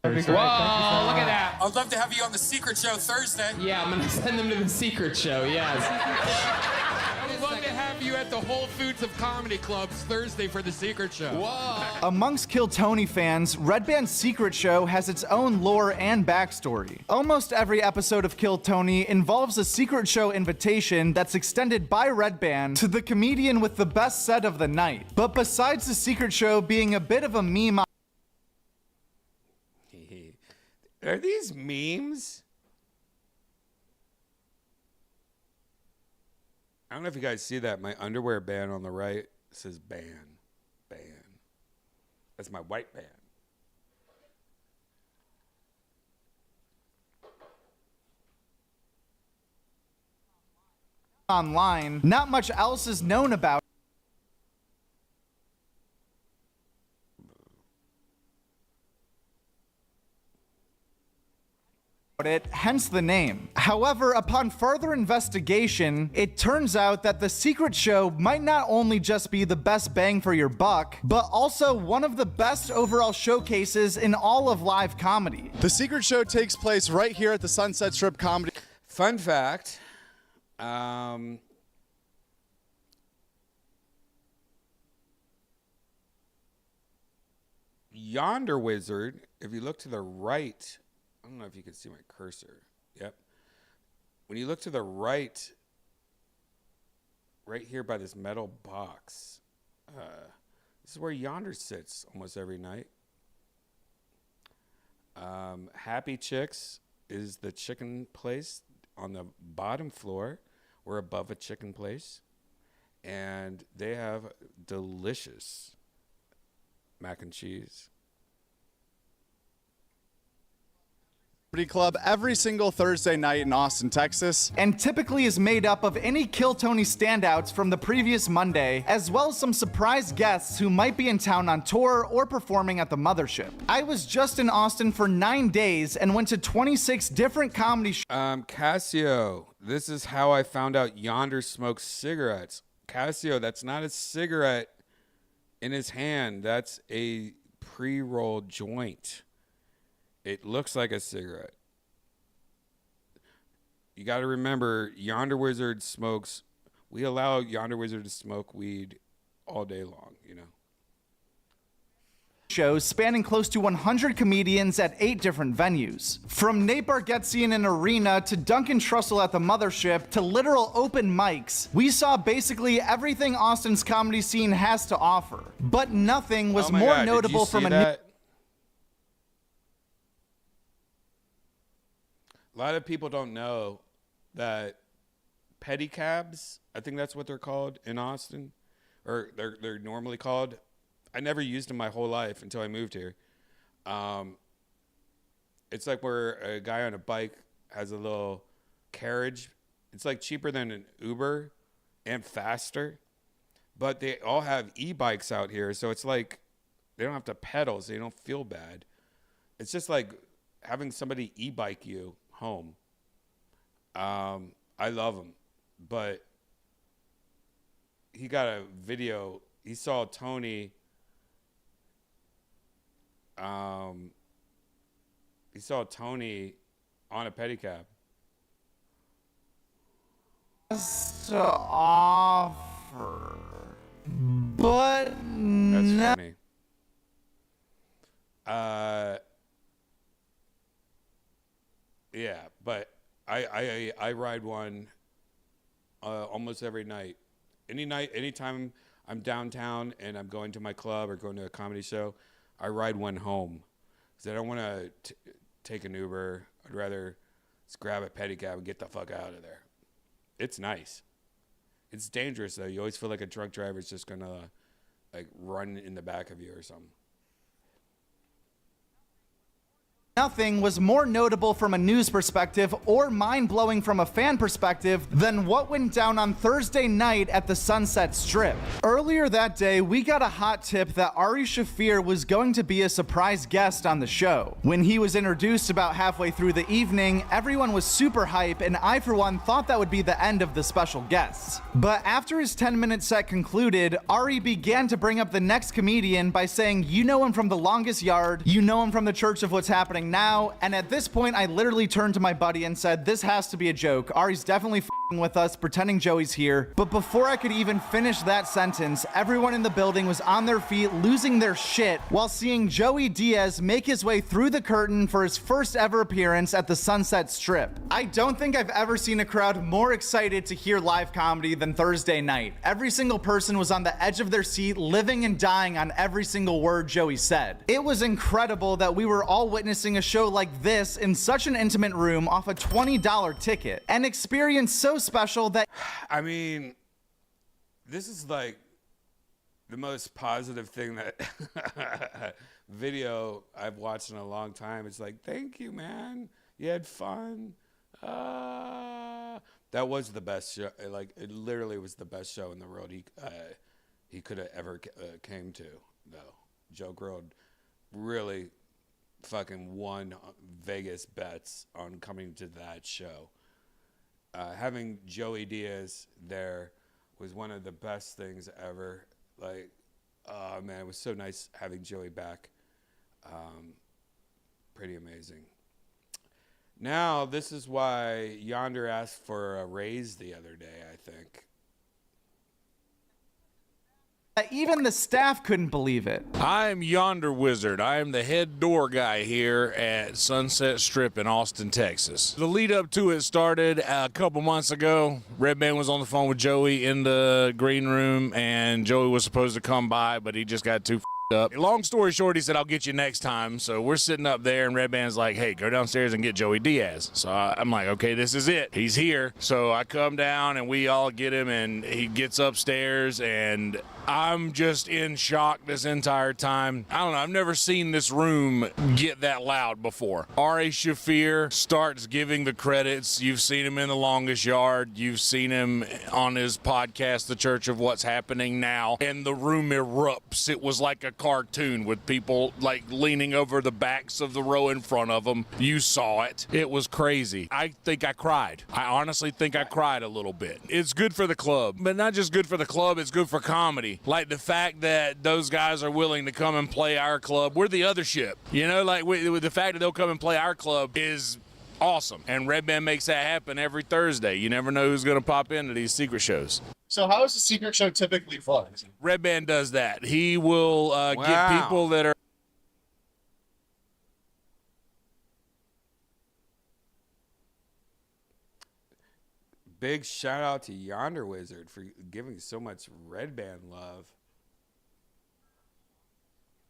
Whoa, look at that. I'd love to have you on The Secret Show Thursday. Yeah, I'm going to send them to The Secret Show, yes. I would love to have you at the Whole Foods of Comedy Clubs Thursday for The Secret Show. Whoa. Amongst Kill Tony fans, Redban's Secret Show has its own lore and backstory. Almost every episode of Kill Tony involves a Secret Show invitation that's extended by Redban to the comedian with the best set of the night. But besides the Secret Show being a bit of a meme, Are these memes? I don't know if you guys see that. My underwear band on the right says ban. Ban. That's my white band. online, not much else is known about it, hence the name. However, upon further investigation, it turns out that the Secret Show might not only just be the best bang for your buck, but also one of the best overall showcases in all of live comedy. The Secret Show takes place right here at the Sunset Strip Comedy. Fun fact, yonder wizard, if you look to the right, I don't know if you can see my cursor. Yep. When you look to the right here by this metal box, this is where Yonder sits almost every night. Happy Chicks is the chicken place on the bottom floor. We're above a chicken place. And they have delicious mac and cheese. Club every single Thursday night in Austin, Texas. And typically is made up of any Kill Tony standouts from the previous Monday, as well as some surprise guests who might be in town on tour or performing at the mothership. I was just in Austin for 9 days and went to 26 different comedy shows. Cassio, this is how I found out Yonder smokes cigarettes. Cassio, that's not a cigarette in his hand. That's a pre-rolled joint. It looks like a cigarette. You got to remember, Yonder Wizard smokes. We allow Yonder Wizard to smoke weed all day long, you know. Shows spanning close to 100 comedians at 8 different venues. From Nate Bargatze in an arena to Duncan Trussell at the mothership to literal open mics, we saw basically everything Austin's comedy scene has to offer. But nothing was more notable from a A lot of people don't know that pedicabs, I think that's what they're called in Austin, or they're normally called. I never used them my whole life until I moved here. It's like where a guy on a bike has a little carriage. It's like cheaper than an Uber and faster, but they all have e-bikes out here. So it's like they don't have to pedal, so you don't feel bad. It's just like having somebody e-bike you home. I love him, but he got a video. He saw Tony. He saw Tony on a pedicab. To offer, but that's funny. Yeah, but I ride one almost every night. Anytime I'm downtown and I'm going to my club or going to a comedy show, I ride one home because I don't want to take an Uber. I'd rather just grab a pedicab and get the fuck out of there. It's nice. It's dangerous though. You always feel like a drunk driver is just gonna like run in the back of you or something. Nothing was more notable from a news perspective or mind-blowing from a fan perspective than what went down on Thursday night at the Sunset Strip. Earlier that day, we got a hot tip that Ari Shaffir was going to be a surprise guest on the show. When he was introduced about halfway through the evening, everyone was super hype, and I, for one, thought that would be the end of the special guests. But after his 10-minute set concluded, Ari began to bring up the next comedian by saying, "You know him from The Longest Yard, you know him from The Church of What's Happening Now," and at this point I literally turned to my buddy and said, "This has to be a joke. Ari's definitely f***ing with us, pretending Joey's here." But before I could even finish that sentence, everyone in the building was on their feet losing their shit while seeing Joey Diaz make his way through the curtain for his first ever appearance at the Sunset Strip. I don't think I've ever seen a crowd more excited to hear live comedy than Thursday night. Every single person was on the edge of their seat, living and dying on every single word Joey said. It was incredible that we were all witnessing a show like this in such an intimate room off a $20 ticket, an experience so special that I mean, this is like the most positive thing that video I've watched in a long time. It's like, thank you, man. You had fun. That was the best show. Like, it literally was the best show in the world he could have ever came to, though. Joe Grohl really fucking won Vegas bets on coming to that show. Having Joey Diaz there was one of the best things ever. Like, oh man, it was so nice having Joey back. Pretty amazing. Now, this is why Yonder asked for a raise the other day, I think. even the staff couldn't believe it. I'm Yonder Wizard. I am the head door guy here at Sunset Strip in Austin, Texas. The lead up to it started a couple months ago. Redban was on the phone with Joey in the green room, and Joey was supposed to come by, but he just got too up. Long story short, he said, I'll get you next time. So we're sitting up there, and Redban's like, hey, go downstairs and get Joey Diaz. So I'm like, okay, this is it. He's here. So I come down, and we all get him, and he gets upstairs, and I'm just in shock this entire time. I don't know. I've never seen this room get that loud before. Ari Shaffir starts giving the credits. You've seen him in The Longest Yard. You've seen him on his podcast, The Church of What's Happening Now. And the room erupts. It was like a cartoon with people like leaning over the backs of the row in front of them. You saw it. It was crazy. I think I cried. I honestly think I cried a little bit. It's good for the club, but not just good for the club, it's good for comedy. Like the fact that those guys are willing to come and play our club. We're the other ship. You know, like with the fact that they'll come and play our club is awesome. And Redban makes that happen every Thursday. You never know who's going to pop into these secret shows. So how is a secret show typically fun? Redban does that. He will get people that are Big shout out to Yonder Wizard for giving so much Redban love.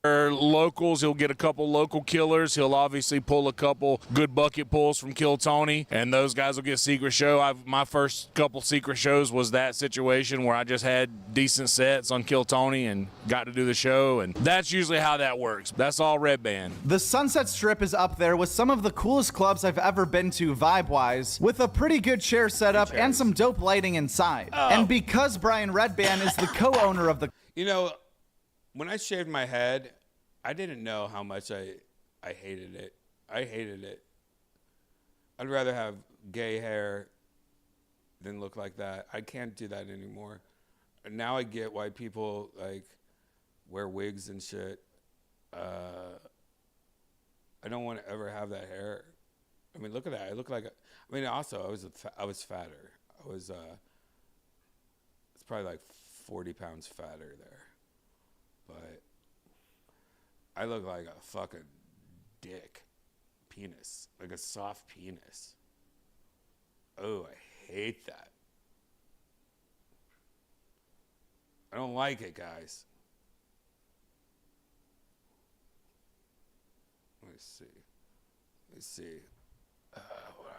locals. He'll get a couple local killers. He'll obviously pull a couple good bucket pulls from Kill Tony, and those guys will get secret show. My first couple secret shows was that situation where I just had decent sets on Kill Tony and got to do the show, and that's usually how that works. That's all Redban. The Sunset Strip is up there with some of the coolest clubs I've ever been to vibe-wise, with a pretty good chair setup and some dope lighting inside. And because Brian Redban is the co-owner of the... You know, when I shaved my head, I didn't know how much I hated it. I hated it. I'd rather have gay hair than look like that. I can't do that anymore. Now I get why people like wear wigs and shit. I don't want to ever have that hair. I mean, look at that. I look like also I was fatter. It's probably like 40 pounds fatter there. But I look like a fucking dick. Penis. Like a soft penis. Oh, I hate that. I don't like it, guys. Let me see. Hold on.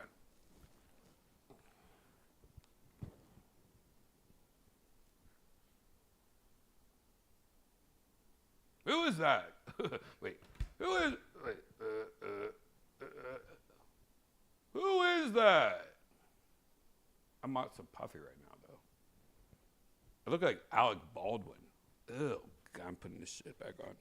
Who is that? Wait. Who is that? I'm not so puffy right now, though. I look like Alec Baldwin. Ew. God, I'm putting this shit back on.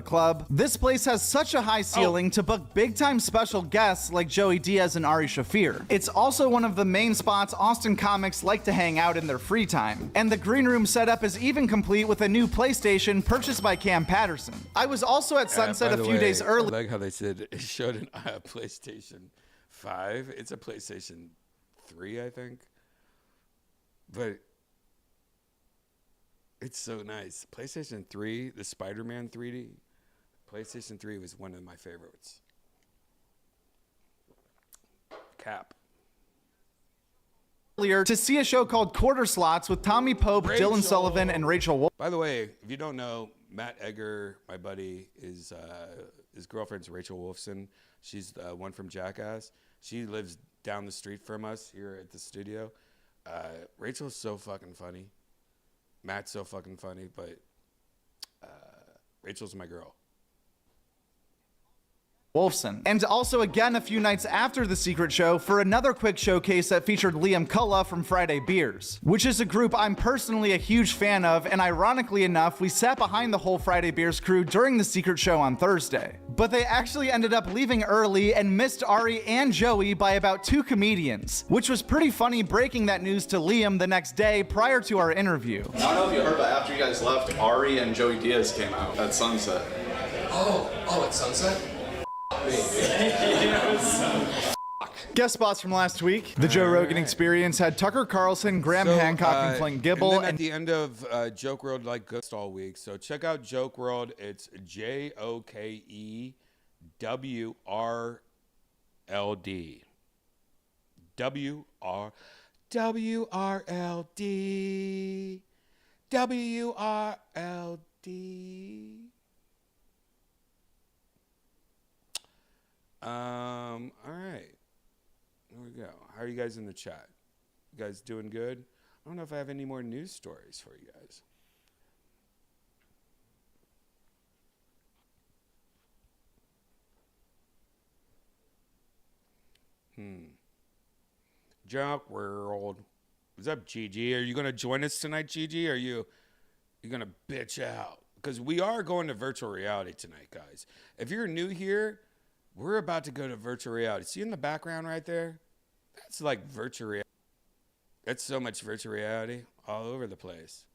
Club. This place has such a high ceiling to book big-time special guests like Joey Diaz and Ari Shaffir. It's also one of the main spots Austin comics like to hang out in their free time. And the green room setup is even complete with a new PlayStation purchased by Cam Patterson. I was also at Sunset a few days early. I like how they said it showed a PlayStation 5. It's a PlayStation 3, I think. But it's so nice. PlayStation 3, the Spider-Man 3D. PlayStation 3 was one of my favorites. Cap. To see a show called Quarter Slots with Tommy Pope, Dylan Sullivan, and Rachel Wolf. By the way, if you don't know, Matt Egger, my buddy, is his girlfriend's Rachel Wolfson. She's the one from Jackass. She lives down the street from us here at the studio. Rachel's so fucking funny. Matt's so fucking funny, but Rachel's my girl. Wolfson. And also again a few nights after the secret show for another quick showcase that featured Liam Cullah from Friday Beers, which is a group I'm personally a huge fan of, and ironically enough, we sat behind the whole Friday Beers crew during the secret show on Thursday. But they actually ended up leaving early and missed Ari and Joey by about 2 comedians, which was pretty funny breaking that news to Liam the next day prior to our interview. I don't know if you heard, but after you guys left, Ari and Joey Diaz came out at Sunset. Oh, at Sunset? Guest spots from last week. The Joe Rogan Experience had Tucker Carlson, Graham Hancock, and Flint Gibble. And then at the end of Joke World, like Ghost all week. So check out Joke World. It's JOKEWRLD. WRLD. All right. There we go. How are you guys in the chat? You guys doing good? I don't know if I have any more news stories for you guys. Joke World. What's up, Gigi? Are you going to join us tonight, Gigi? Are you going to bitch out? Because we are going to virtual reality tonight, guys. If you're new here, we're about to go to virtual reality. See in the background right there? That's like virtual reality. That's so much virtual reality all over the place.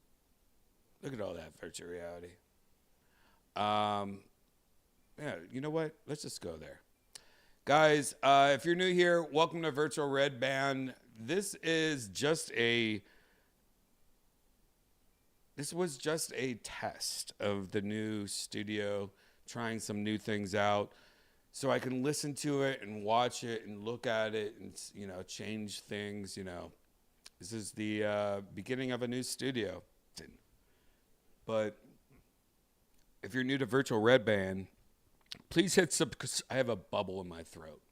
Look at all that virtual reality. Yeah, you know what? Let's just go there. Guys, if you're new here, welcome to Virtual Redban. This was just a test of the new studio, trying some new things out, so I can listen to it and watch it and look at it and, you know, change things. You know, this is the beginning of a new studio. But if you're new to Virtual Redban, please hit because I have a bubble in my throat.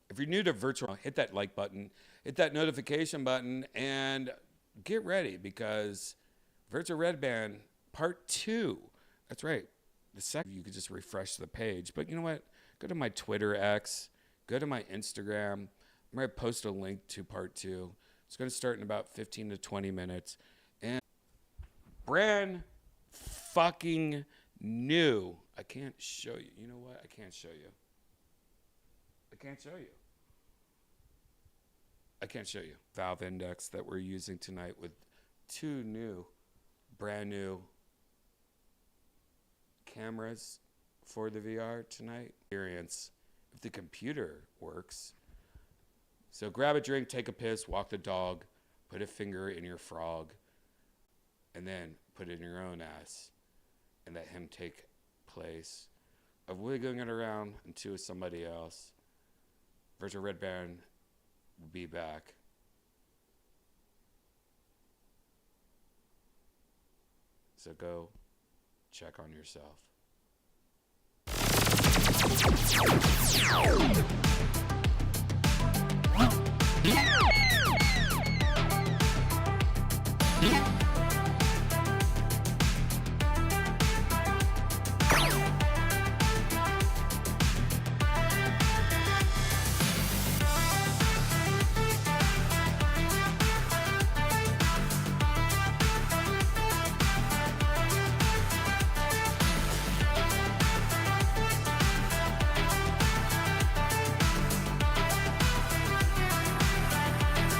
If you're new to virtual, hit that like button, hit that notification button, and get ready because Virtual Redban Part 2. That's right. The second, you could just refresh the page. But you know what? Go to my Twitter X. Go to my Instagram. I'm going to post a link to Part 2. It's going to start in about 15 to 20 minutes. And brand fucking new. I can't show you. You know what? I can't show you. I can't show you. I can't show you. Valve Index that we're using tonight with two new, brand new cameras for the VR tonight. Experience if the computer works. So grab a drink, take a piss, walk the dog, put a finger in your frog, and then put it in your own ass and let him take place of wiggling it around into somebody else. Virtual Redban will be back. So go check on yourself.